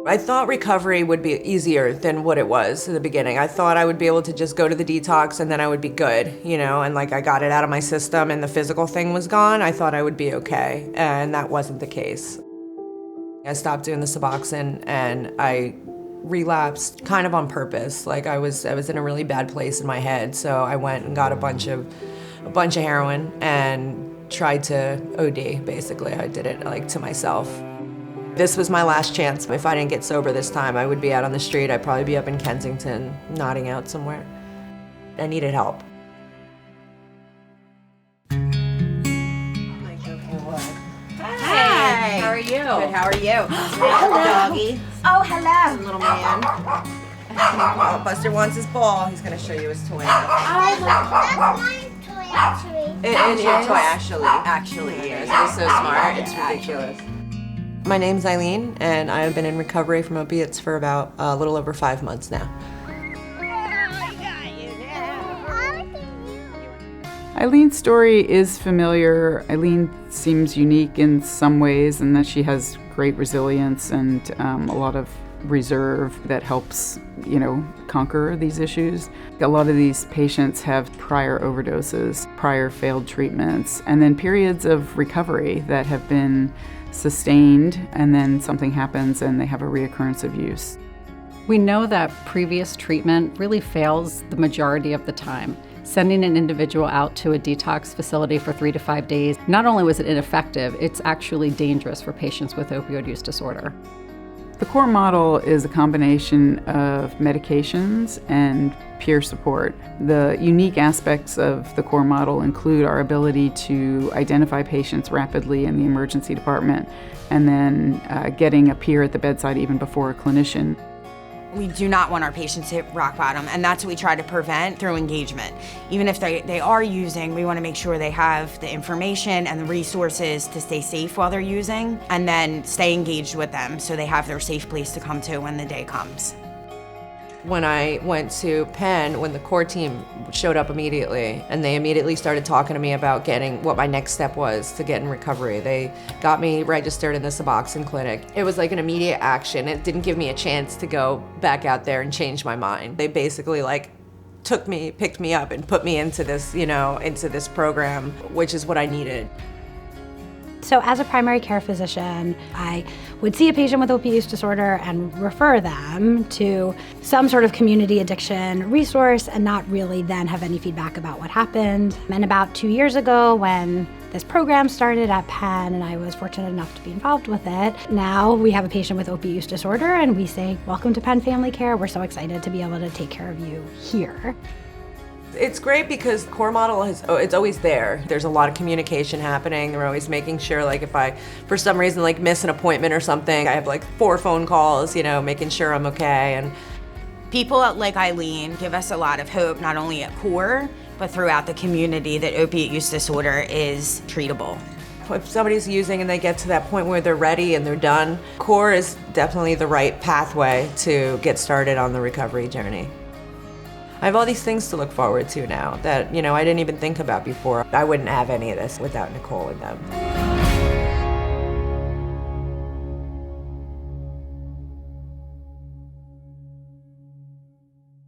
I thought recovery would be easier than what it was in the beginning. I thought I would be able to just go to the detox and then I would be good, and like I got it out of my system and the physical thing was gone. I thought I would be okay, and that wasn't the case. I stopped doing the Suboxone and I relapsed kind of on purpose. Like I was in a really bad place in my head, so I went and got a bunch of heroin and tried to OD, basically. I did it like to myself. This was my last chance. If I didn't get sober this time, I would be out on the street. I'd probably be up in Kensington, nodding out somewhere. I needed help. Hi. How are you? Good, how are you? Hello. Doggy. Oh, hello. Little man. Oh, Buster wants his ball. He's going to show you his toy. I That's my toy, actually. It is your toy, actually. Yes. It is so smart. It's ridiculous. My name's Eileen, and I've been in recovery from opiates for about a little over 5 months now. Eileen's story is familiar. Eileen seems unique in some ways in that she has great resilience and a lot of reserve that helps, conquer these issues. A lot of these patients have prior overdoses, prior failed treatments, and then periods of recovery that have been sustained, and then something happens and they have a reoccurrence of use. We know that previous treatment really fails the majority of the time. Sending an individual out to a detox facility for 3 to 5 days, not only was it ineffective, it's actually dangerous for patients with opioid use disorder. The core model is a combination of medications and peer support. The unique aspects of the core model include our ability to identify patients rapidly in the emergency department and then getting a peer at the bedside even before a clinician. We do not want our patients to hit rock bottom, and that's what we try to prevent through engagement. Even if they are using, we want to make sure they have the information and the resources to stay safe while they're using, and then stay engaged with them so they have their safe place to come to when the day comes. When I went to Penn, when the core team showed up immediately, and they immediately started talking to me about getting what my next step was to get in recovery. They got me registered in the Suboxone clinic. It was like an immediate action. It didn't give me a chance to go back out there and change my mind. They basically picked me up and put me into this, into this program, which is what I needed. So as a primary care physician, I would see a patient with opioid use disorder and refer them to some sort of community addiction resource and not really then have any feedback about what happened. And about 2 years ago, when this program started at Penn and I was fortunate enough to be involved with it, now we have a patient with opioid use disorder and we say, welcome to Penn Family Care. We're so excited to be able to take care of you here. It's great because core model it's always there. There's a lot of communication happening. They're always making sure, like if I, for some reason, miss an appointment or something, I have 4 phone calls, making sure I'm okay. And People like Eileen give us a lot of hope, not only at core, but throughout the community, that opiate use disorder is treatable. if somebody's using and they get to that point where they're ready and they're done, core is definitely the right pathway to get started on the recovery journey. I have all these things to look forward to now that, I didn't even think about before. I wouldn't have any of this without Nicole and them.